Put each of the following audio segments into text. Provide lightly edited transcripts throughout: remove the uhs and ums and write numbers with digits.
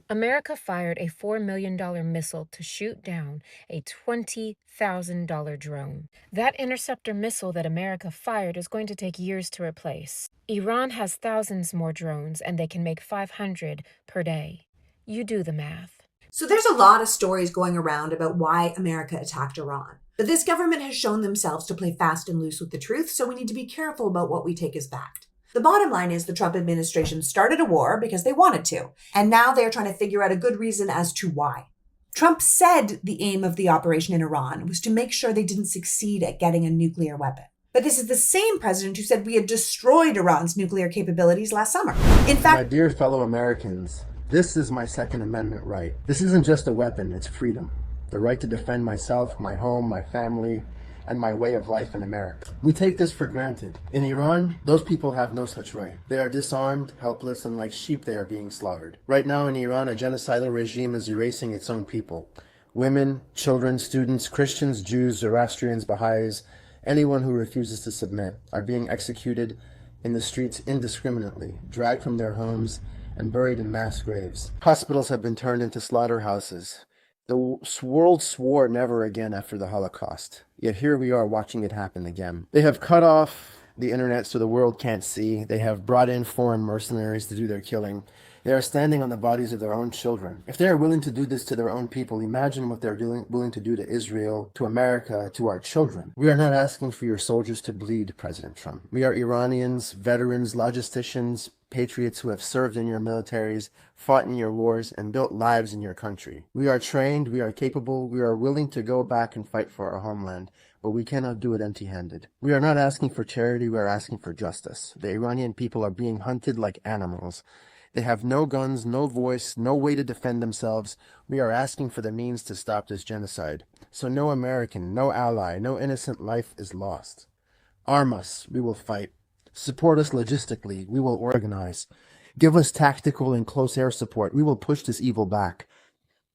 America fired a $4 million missile to shoot down a $20,000 drone. That interceptor missile that America fired is going to take years to replace. Iran has thousands more drones, and they can make 500 per day. You do the math. So there's a lot of stories going around about why America attacked Iran. But this government has shown themselves to play fast and loose with the truth, so we need to be careful about what we take as fact. The bottom line is the Trump administration started a war because they wanted to, and now they're trying to figure out a good reason as to why. Trump said the aim of the operation in Iran was to make sure they didn't succeed at getting a nuclear weapon. But this is the same president who said we had destroyed Iran's nuclear capabilities last summer. In fact, my dear fellow Americans, this is my Second Amendment right. This isn't just a weapon, it's freedom. The right to defend myself, my home, my family, and my way of life in America. We take this for granted. In Iran, those people have no such right. They are disarmed, helpless, and like sheep they are being slaughtered. Right now in Iran, a genocidal regime is erasing its own people. Women, children, students, Christians, Jews, Zoroastrians, Baha'is, anyone who refuses to submit are being executed in the streets indiscriminately, dragged from their homes, and buried in mass graves. Hospitals have been turned into slaughterhouses. The world swore never again after the Holocaust, yet here we are watching it happen again. They have cut off the internet so the world can't see. They have brought in foreign mercenaries to do their killing. They are standing on the bodies of their own children. If they are willing to do this to their own people, imagine what they're willing to do to Israel, to America, to our children. We are not asking for your soldiers to bleed, President Trump. We are Iranians, veterans, logisticians, patriots who have served in your militaries, fought in your wars, and built lives in your country. We are trained, we are capable, we are willing to go back and fight for our homeland, but we cannot do it empty-handed. We are not asking for charity, we are asking for justice. The Iranian people are being hunted like animals. They have no guns, no voice, no way to defend themselves. We are asking for the means to stop this genocide. So no American, no ally, no innocent life is lost. Arm us, we will fight. Support us logistically, we will organize. Give us tactical and close air support, we will push this evil back.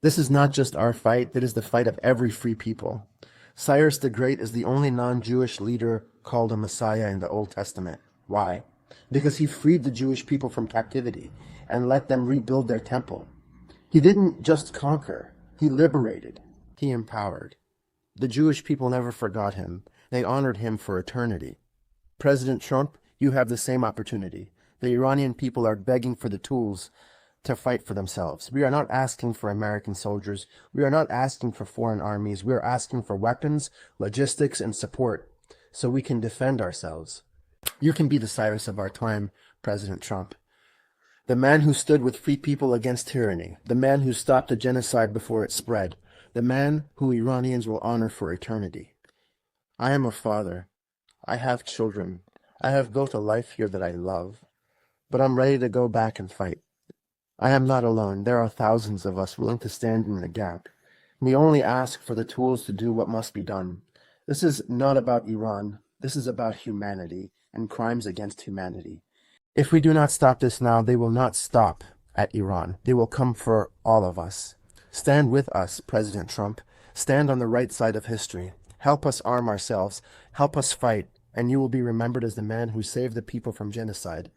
This is not just our fight, it is the fight of every free people. Cyrus the Great is the only non-Jewish leader called a Messiah in the Old Testament. Why? Because he freed the Jewish people from captivity and let them rebuild their temple. He didn't just conquer, he liberated, he empowered. The Jewish people never forgot him, they honored him for eternity. President Trump, you have the same opportunity. The Iranian people are begging for the tools to fight for themselves. We are not asking for American soldiers. We are not asking for foreign armies. We are asking for weapons, logistics, and support so we can defend ourselves. You can be the Cyrus of our time, President Trump. The man who stood with free people against tyranny. The man who stopped the genocide before it spread. The man who Iranians will honor for eternity. I am a father. I have children. I have built a life here that I love. But I'm ready to go back and fight. I am not alone. There are thousands of us willing to stand in the gap. We only ask for the tools to do what must be done. This is not about Iran. This is about humanity and crimes against humanity. If we do not stop this now, they will not stop at Iran. They will come for all of us. Stand with us, President Trump. Stand on the right side of history. Help us arm ourselves. Help us fight. And you will be remembered as the man who saved the people from genocide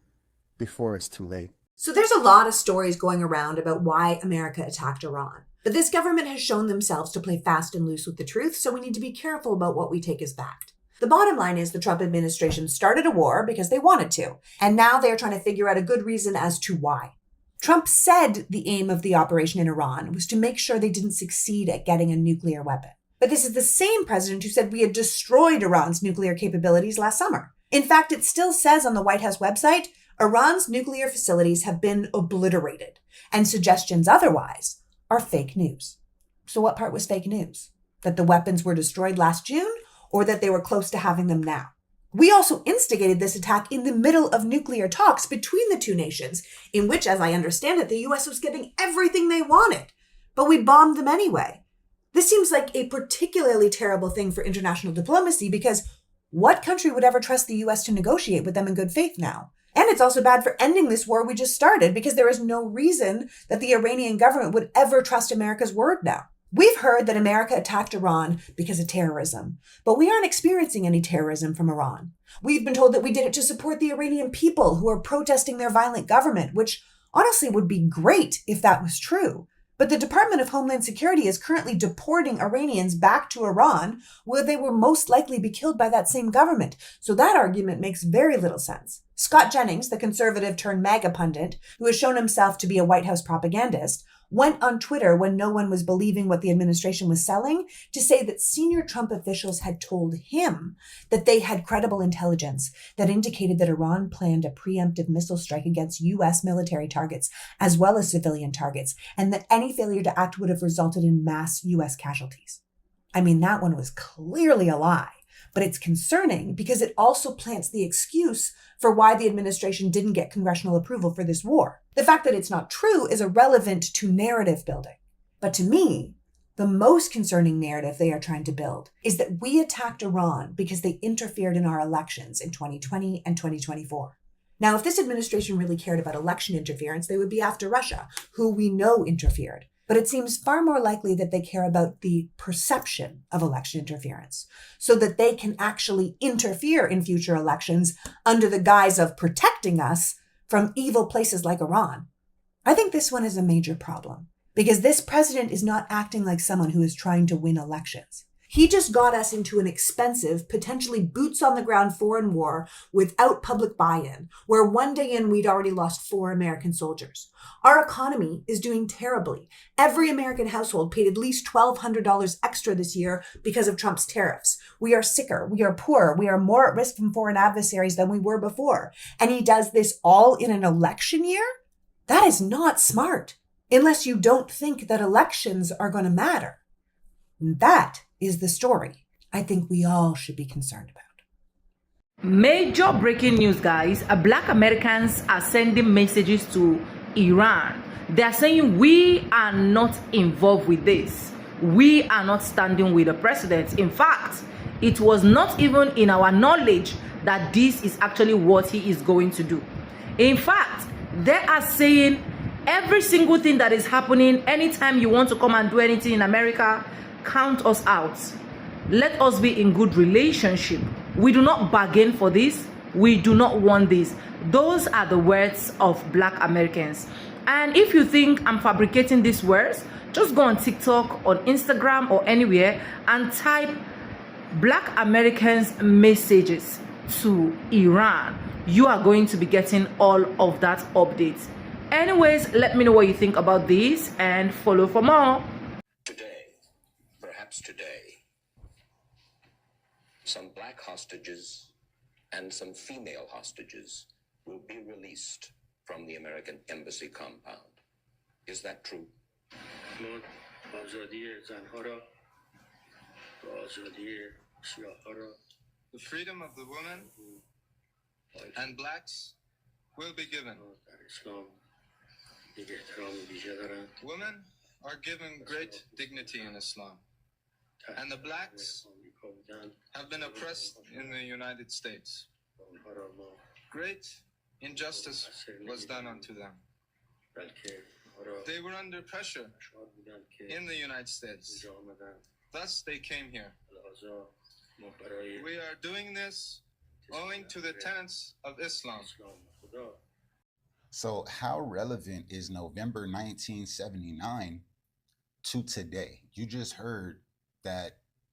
before it's too late. So there's a lot of stories going around about why America attacked Iran. But this government has shown themselves to play fast and loose with the truth, so we need to be careful about what we take as fact. The bottom line is the Trump administration started a war because they wanted to, and now they're trying to figure out a good reason as to why. Trump said the aim of the operation in Iran was to make sure they didn't succeed at getting a nuclear weapon. But this is the same president who said we had destroyed Iran's nuclear capabilities last summer. In fact, it still says on the White House website, Iran's nuclear facilities have been obliterated, and suggestions otherwise are fake news. So what part was fake news? That the weapons were destroyed last June, or that they were close to having them now? We also instigated this attack in the middle of nuclear talks between the two nations, in which, as I understand it, the US was getting everything they wanted, but we bombed them anyway. This seems like a particularly terrible thing for international diplomacy because what country would ever trust the US to negotiate with them in good faith now? And it's also bad for ending this war we just started because there is no reason that the Iranian government would ever trust America's word now. We've heard that America attacked Iran because of terrorism, but we aren't experiencing any terrorism from Iran. We've been told that we did it to support the Iranian people who are protesting their violent government, which Honestly, it would be great if that was true. But the Department of Homeland Security is currently deporting Iranians back to Iran, where they will most likely be killed by that same government. So that argument makes very little sense. Scott Jennings, the conservative turned MAGA pundit, who has shown himself to be a White House propagandist, went on Twitter when no one was believing what the administration was selling to say that senior Trump officials had told him that they had credible intelligence that indicated that Iran planned a preemptive missile strike against U.S. military targets as well as civilian targets, and that any failure to act would have resulted in mass U.S. casualties. I mean, that one was clearly a lie. But it's concerning because it also plants the excuse for why the administration didn't get congressional approval for this war. The fact that it's not true is irrelevant to narrative building. But to me, the most concerning narrative they are trying to build is that we attacked Iran because they interfered in our elections in 2020 and 2024. Now, if this administration really cared about election interference, they would be after Russia, who we know interfered. But it seems far more likely that they care about the perception of election interference so that they can actually interfere in future elections under the guise of protecting us from evil places like Iran. I think this one is a major problem because this president is not acting like someone who is trying to win elections. He just got us into an expensive, potentially boots-on-the-ground foreign war without public buy-in, where one day in we'd already lost 4 American soldiers. Our economy is doing terribly. Every American household paid at least $1,200 extra this year because of Trump's tariffs. We are sicker, we are poorer, we are more at risk from foreign adversaries than we were before. And he does this all in an election year? That is not smart, unless you don't think that elections are going to matter. That is the story I think we all should be concerned about. Major breaking news, guys. Black Americans are sending messages to Iran. They are saying we are not involved with this. We are not standing with the president. In fact, it was not even in our knowledge that this is actually what he is going to do. In fact, they are saying every single thing that is happening, anytime you want to come and do anything in America, count us out. Let us be in good relationship. We do not bargain for this. We do not want this. Those are the words of Black Americans. And if you think I'm fabricating these words, just go on TikTok, on Instagram, or anywhere and type Black Americans messages to Iran. You are going to be getting all of that updates. Anyways, let me know what you think about this and follow for more. Today, some black hostages and some female hostages will be released from the American embassy compound. Is that true? The freedom of the women and blacks will be given. Women are given great dignity in Islam. And the blacks have been oppressed in the United States. Great injustice was done unto them. They were under pressure in the United States. Thus they came here. We are doing this owing to the tenets of Islam. So how relevant is November 1979 to today? You just heard that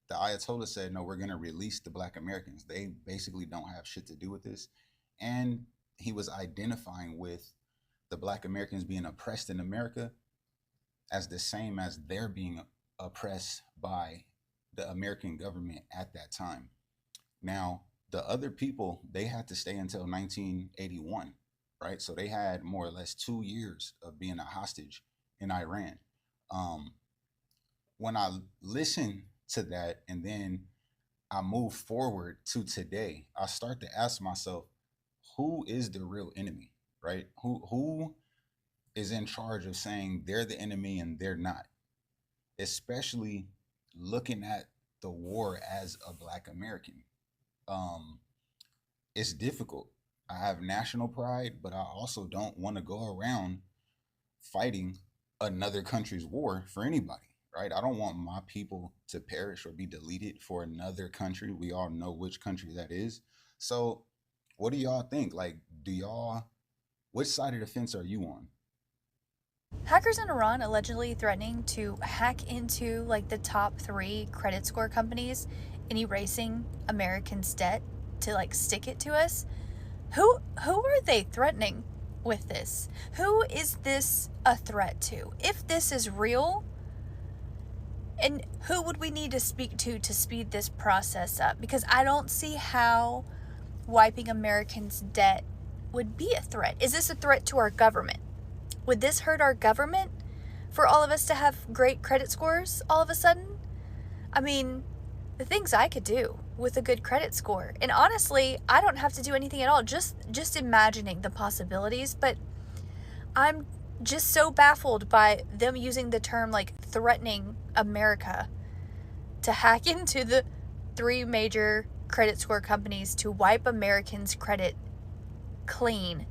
the Ayatollah said, no, we're going to release the Black Americans. They basically don't have shit to do with this. And he was identifying with the Black Americans being oppressed in America as the same as they're being oppressed by the American government at that time. Now, the other people, they had to stay until 1981, right? So they had more or less 2 years of being a hostage in Iran. When I listen to that and then I move forward to today, I start to ask myself, who is the real enemy, right? Who is in charge of saying they're the enemy and they're not? Especially looking at the war as a Black American. It's difficult. I have national pride, but I also don't want to go around fighting another country's war for anybody. Right? I don't want my people to perish or be deleted for another country. We all know which country that is. So what do y'all think? Like, which side of the fence are you on? Hackers in Iran allegedly threatening to hack into like the top 3 credit score companies and erasing Americans' debt to like stick it to us. Who are they threatening with this? Who is this a threat to? If this is real, and who would we need to speak to speed this process up? Because I don't see how wiping Americans' debt would be a threat. Is this a threat to our government? Would this hurt our government for all of us to have great credit scores all of a sudden? I mean, the things I could do with a good credit score. And honestly, I don't have to do anything at all. Just imagining the possibilities, but I'm just so baffled by them using the term like threatening America to hack into the 3 major credit score companies to wipe Americans' credit clean.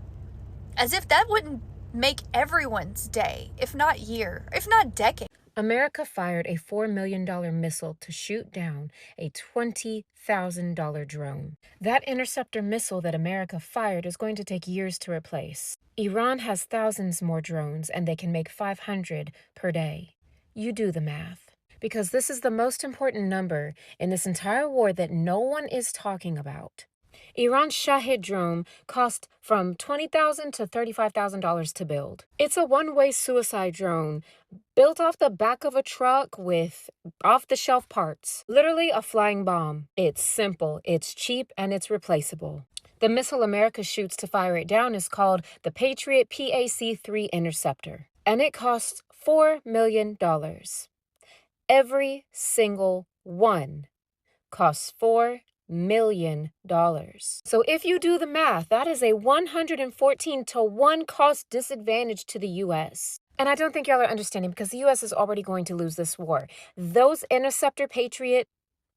As if that wouldn't make everyone's day, if not year, if not decade. America fired a $4 million missile to shoot down a $20,000 drone. That interceptor missile that America fired is going to take years to replace. Iran has thousands more drones, and they can make 500 per day. You do the math. Because this is the most important number in this entire war that no one is talking about. Iran's Shahid drone cost from $20,000 to $35,000 to build. It's a one-way suicide drone built off the back of a truck with off-the-shelf parts. Literally a flying bomb. It's simple, it's cheap, and it's replaceable. The missile America shoots to fire it down is called the Patriot PAC-3 Interceptor, and it costs $4 million. Every single one costs $4 million. So if you do the math, that is a 114 to 1 cost disadvantage to the U.S. And I don't think y'all are understanding, because the U.S. is already going to lose this war. Those Interceptor Patriot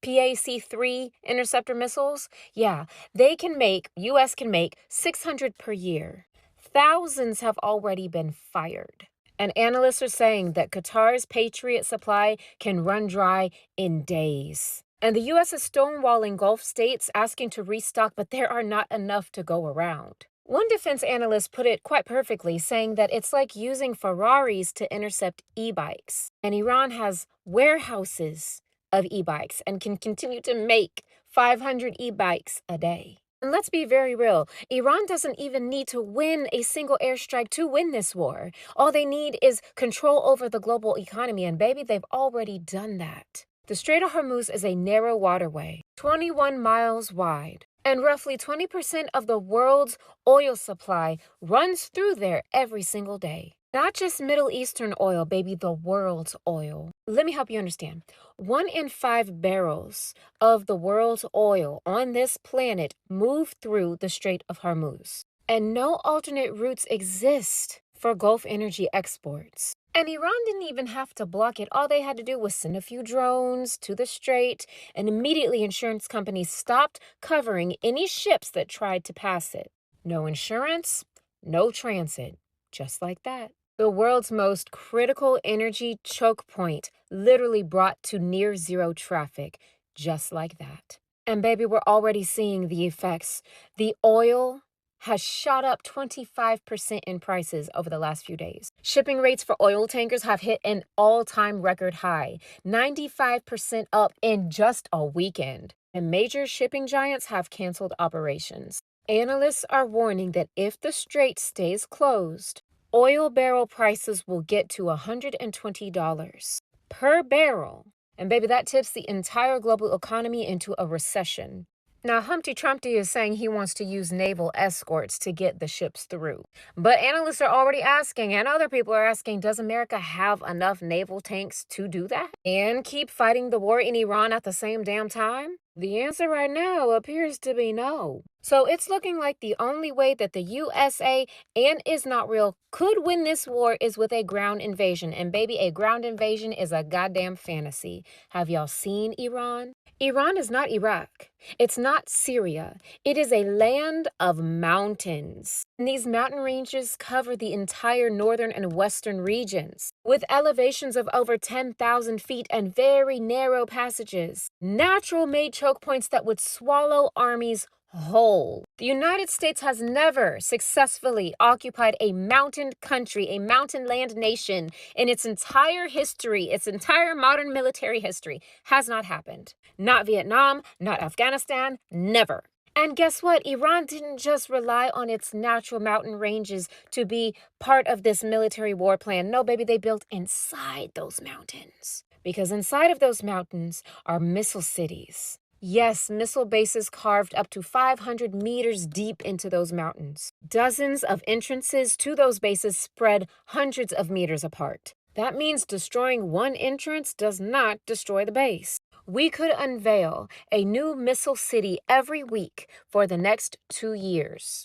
PAC-3 interceptor missiles, yeah, U.S. can make 600 per year. Thousands have already been fired. And analysts are saying that Qatar's Patriot supply can run dry in days. And the U.S. is stonewalling Gulf states asking to restock, but there are not enough to go around. One defense analyst put it quite perfectly, saying that it's like using Ferraris to intercept e-bikes. And Iran has warehouses of e-bikes and can continue to make 500 e-bikes a day. And let's be very real, Iran doesn't even need to win a single airstrike to win this war. All they need is control over the global economy, and baby, they've already done that. The Strait of Hormuz is a narrow waterway, 21 miles wide, and roughly 20% of the world's oil supply runs through there every single day. Not just Middle Eastern oil, baby, the world's oil. Let me help you understand. 1 in 5 barrels of the world's oil on this planet move through the Strait of Hormuz. And no alternate routes exist for Gulf energy exports. And Iran didn't even have to block it. All they had to do was send a few drones to the strait, and immediately insurance companies stopped covering any ships that tried to pass it. No insurance, no transit. Just like that. The world's most critical energy choke point literally brought to near zero traffic, just like that. And baby, we're already seeing the effects. The oil has shot up 25% in prices over the last few days. Shipping rates for oil tankers have hit an all-time record high, 95% up in just a weekend. And major shipping giants have canceled operations. Analysts are warning that if the strait stays closed, oil barrel prices will get to $120 per barrel. And baby, that tips the entire global economy into a recession. Now, Humpty Trumpty is saying he wants to use naval escorts to get the ships through. But analysts are already asking, and other people are asking, does America have enough naval tanks to do that? And keep fighting the war in Iran at the same damn time? The answer right now appears to be no. So it's looking like the only way that the USA and Is Not Real could win this war is with a ground invasion. And baby, a ground invasion is a goddamn fantasy. Have y'all seen Iran? Iran is not Iraq. It's not Syria. It is a land of mountains. And these mountain ranges cover the entire northern and western regions, with elevations of over 10,000 feet and very narrow passages. Natural-made choke points that would swallow armies whole. The United States has never successfully occupied a mountain country, a mountain land nation in its entire history, its entire modern military history. Has not happened. Not Vietnam, not Afghanistan, never. And guess what? Iran didn't just rely on its natural mountain ranges to be part of this military war plan. No, baby, they built inside those mountains. Because inside of those mountains are missile cities. Yes, missile bases carved up to 500 meters deep into those mountains. Dozens of entrances to those bases spread hundreds of meters apart. That means destroying one entrance does not destroy the base. We could unveil a new missile city every week for the next 2 years.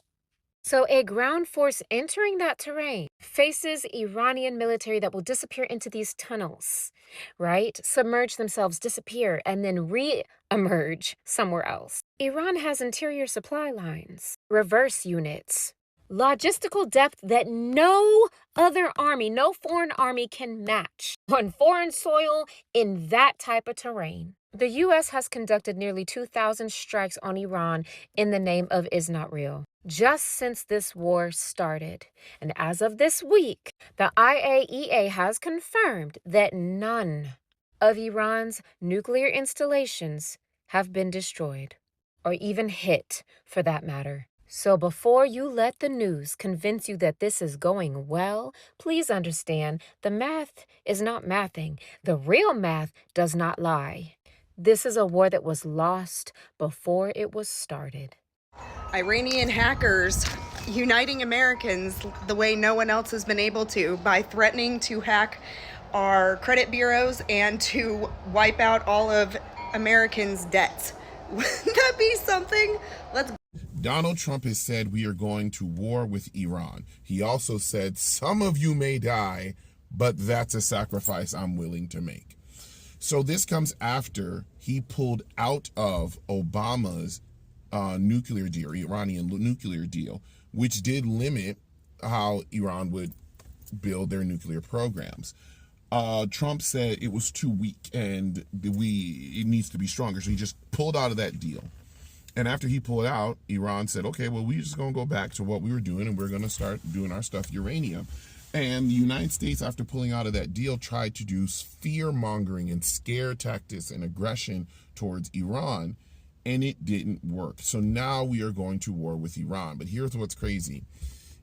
So a ground force entering that terrain faces Iranian military that will disappear into these tunnels, right? Submerge themselves, disappear, and then re-emerge somewhere else. Iran has interior supply lines, reverse units, logistical depth that no other army, no foreign army can match on foreign soil in that type of terrain. The U.S. has conducted nearly 2,000 strikes on Iran in the name of Is Not Real, just since this war started. And as of this week, the IAEA has confirmed that none of Iran's nuclear installations have been destroyed, or even hit, for that matter. So before you let the news convince you that this is going well, please understand the math is not mathing. The real math does not lie. This is a war that was lost before it was started. Iranian hackers uniting Americans the way no one else has been able to by threatening to hack our credit bureaus and to wipe out all of Americans' debts. Wouldn't that be something? Donald Trump has said we are going to war with Iran. He also said some of you may die, but that's a sacrifice I'm willing to make. So this comes after he pulled out of Obama's nuclear deal, Iranian nuclear deal, which did limit how Iran would build their nuclear programs. Trump said it was too weak and it needs to be stronger. So he just pulled out of that deal. And after he pulled out, Iran said, okay, well, we're just going to go back to what we were doing and we're going to start doing our stuff, uranium. And the United States, after pulling out of that deal, tried to do fear-mongering and scare tactics and aggression towards Iran, and it didn't work. So now we are going to war with Iran. But here's what's crazy.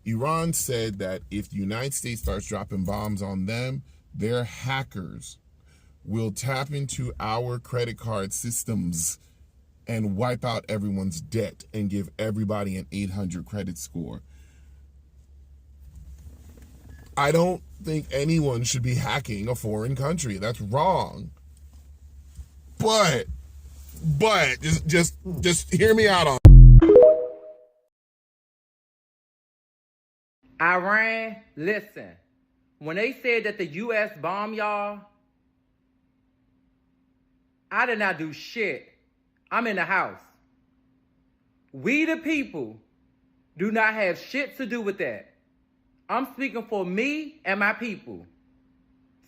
Iran said that if the United States starts dropping bombs on them, their hackers will tap into our credit card systems and wipe out everyone's debt and give everybody an 800 credit score. I don't think anyone should be hacking a foreign country. That's wrong. But just hear me out on. Iran, listen. When they said that the U.S. bombed y'all, I did not do shit. I'm in the house. We the people do not have shit to do with that. I'm speaking for me and my people.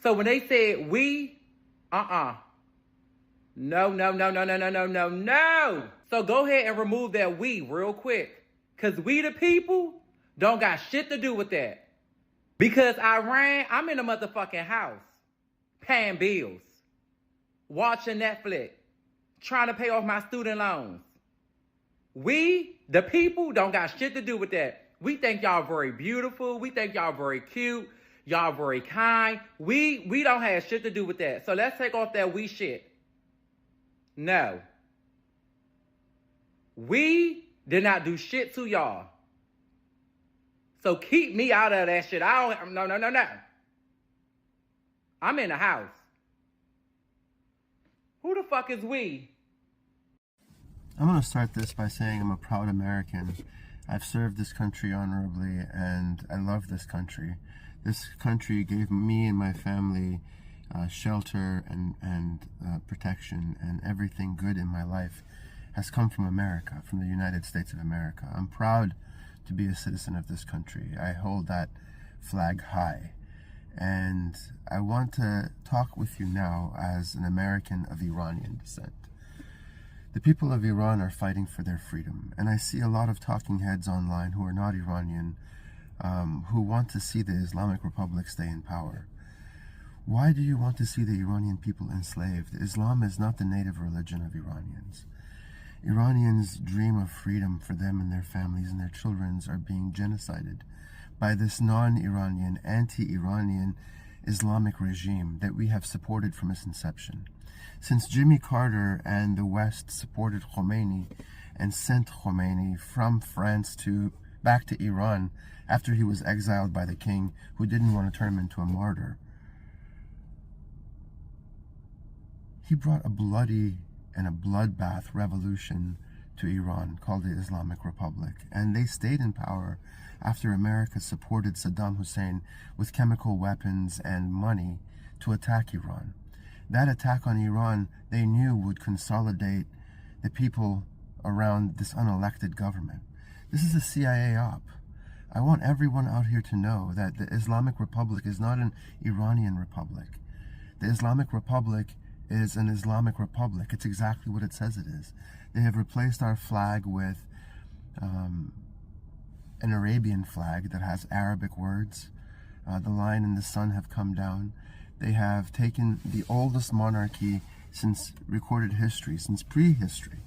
So when they said we, no. So go ahead and remove that we real quick. Because we the people don't got shit to do with that. Because Iran, I'm in the motherfucking house. Paying bills. Watching Netflix. Trying to pay off my student loans. We, the people, don't got shit to do with that. We think y'all very beautiful. We think y'all very cute. Y'all very kind. We don't have shit to do with that. So let's take off that we shit. No. We did not do shit to y'all. So keep me out of that shit. No. I'm in the house. Who the fuck is we? I'm going to start this by saying I'm a proud American. I've served this country honorably, and I love this country. This country gave me and my family shelter and protection, and everything good in my life has come from America, from the United States of America. I'm proud to be a citizen of this country. I hold that flag high. And I want to talk with you now as an American of Iranian descent. The people of Iran are fighting for their freedom, and I see a lot of talking heads online who are not Iranian, who want to see the Islamic Republic stay in power. Why do you want to see the Iranian people enslaved? Islam is not the native religion of Iranians. Iranians' dream of freedom for them and their families and their children are being genocided by this non-Iranian, anti-Iranian Islamic regime that we have supported from its inception. Since Jimmy Carter and the West supported Khomeini and sent Khomeini from France back to Iran after he was exiled by the king who didn't want to turn him into a martyr, he brought a bloody and a bloodbath revolution to Iran called the Islamic Republic, and they stayed in power after America supported Saddam Hussein with chemical weapons and money to attack Iran. That attack on Iran, they knew, would consolidate the people around this unelected government. This is a CIA op. I want everyone out here to know that the Islamic Republic is not an Iranian republic. The Islamic Republic is an Islamic Republic. It's exactly what it says it is. They have replaced our flag with an Arabian flag that has Arabic words. The lion and the sun have come down. They have taken the oldest monarchy since recorded history, since prehistory,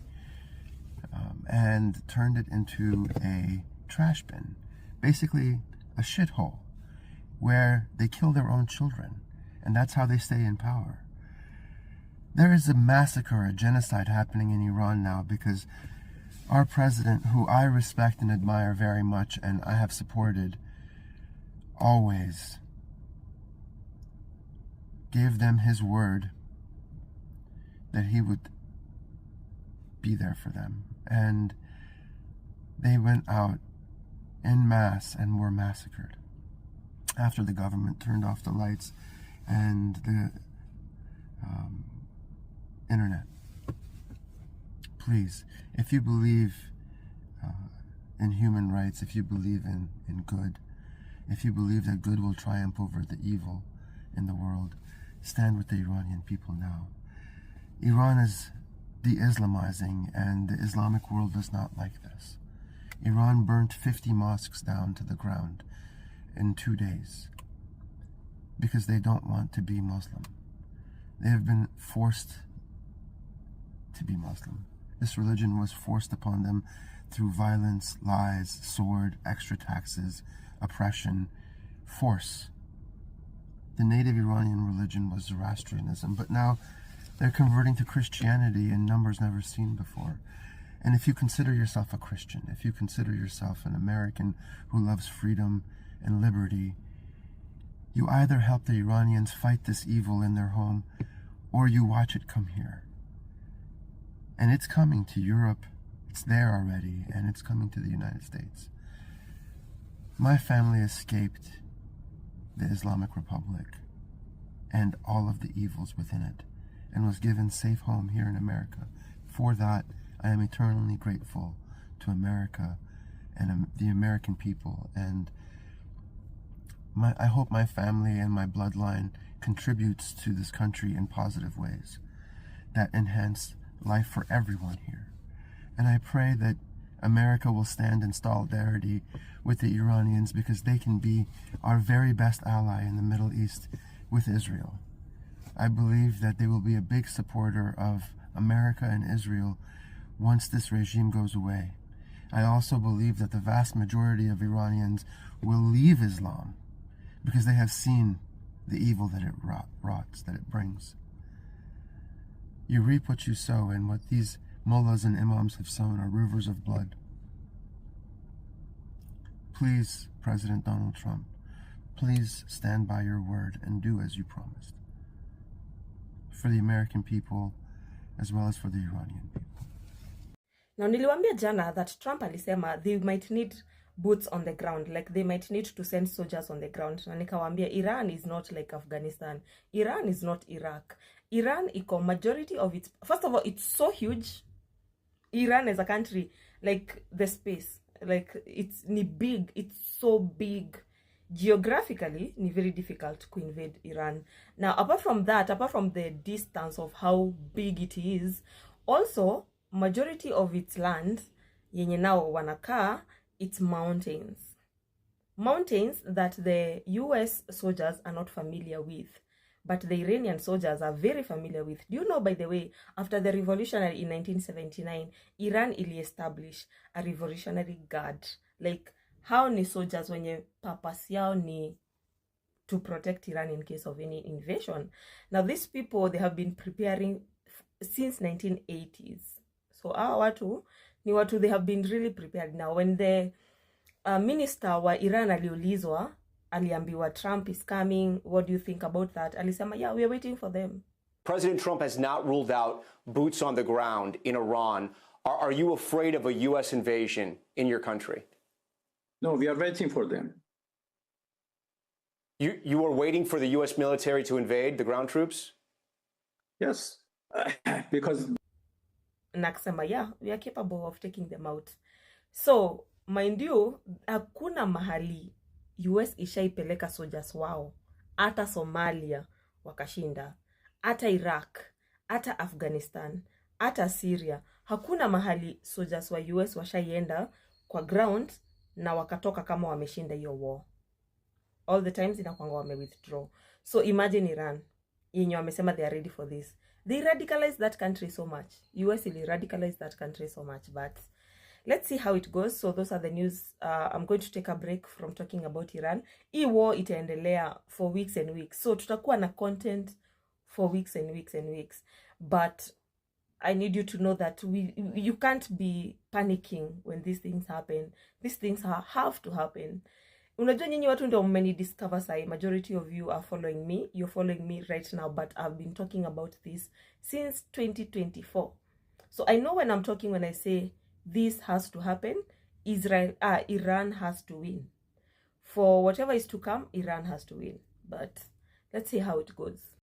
and turned it into a trash bin, basically a shithole, where they kill their own children, and that's how they stay in power. There is a massacre, a genocide happening in Iran now because our president, who I respect and admire very much and I have supported always, gave them his word that he would be there for them. And they went out en masse and were massacred after the government turned off the lights and the internet. Please, if you believe in human rights, if you believe in good, if you believe that good will triumph over the evil in the world, stand with the Iranian people now. Iran is de-Islamizing, and the Islamic world does not like this. Iran burnt 50 mosques down to the ground in 2 days because they don't want to be Muslim. They have been forced to be Muslim. This religion was forced upon them through violence, lies, sword, extra taxes, oppression, force. The native Iranian religion was Zoroastrianism, but now they're converting to Christianity in numbers never seen before. And if you consider yourself a Christian, if you consider yourself an American who loves freedom and liberty, you either help the Iranians fight this evil in their home, or you watch it come here. And it's coming to Europe, it's there already, and it's coming to the United States. My family escaped the Islamic Republic and all of the evils within it, and was given safe home here in America. For that, I am eternally grateful to America and the American people, and I hope my family and my bloodline contributes to this country in positive ways that enhance life for everyone here. And I pray that America will stand in solidarity with the Iranians, because they can be our very best ally in the Middle East with Israel. I believe that they will be a big supporter of America and Israel once this regime goes away. I also believe that the vast majority of Iranians will leave Islam because they have seen the evil that it rots, that it brings. You reap what you sow, and what these mullahs and imams have sown are rivers of blood. Please, President Donald Trump, please stand by your word and do as you promised. For the American people, as well as for the Iranian people. Now, niliwaambia jana that Trump alisema they might need boots on the ground, like they might need to send soldiers on the ground. Na nikawaambia Iran is not like Afghanistan. Iran is not Iraq. Iran iko majority of its, first of all, it's so huge. Iran as a country, like the space, like it's big, it's so big. Geographically, it's very difficult to invade Iran. Now, apart from that, apart from the distance of how big it is, also majority of its land yenye nao wanakaa, it's mountains that the US soldiers are not familiar with, but the Iranian soldiers are very familiar with. Do you know, by the way, after the revolutionary in 1979, Iran establish a revolutionary guard. Like, how ni soldiers wenye purpose yao ni to protect Iran in case of any invasion. Now, these people, they have been preparing since 1980s. So our watu ni watu, they have been really prepared. Now, when the minister wa Iran aliulizwa, aliambiwa Trump is coming, what do you think about that? Alisema, yeah, we are waiting for them. President Trump has not ruled out boots on the ground in Iran. Are you afraid of a U.S. invasion in your country? No, we are waiting for them. You are waiting for the U.S. military to invade the ground troops? Yes, because... Nakasema, yeah, we are capable of taking them out. So, mind you, hakuna mahali US ishaipeleka soldiers wao. Hata Somalia wakashinda, hata Iraq, hata Afghanistan, hata Syria. Hakuna mahali soldiers wa US washaienda kwa ground na wakatoka kama wameshinda hiyo war. All the times inakuanga wame withdraw. So imagine Iran, yenye wamesema they are ready for this. They radicalized that country so much. US will radicalize that country so much, but let's see how it goes. So those are the news. I'm going to take a break from talking about Iran. Hii war itaendelea for weeks and weeks. So tutakuwa na content for weeks and weeks and weeks. But I need you to know that you can't be panicking when these things happen. These things have to happen. Unajua nyinyi watu ndio mmenidiscover sai. Majority of you are following me. You're following me right now, but I've been talking about this since 2024. So I know when I'm talking, when I say this has to happen, Iran has to win. For whatever is to come, Iran has to win. But let's see how it goes.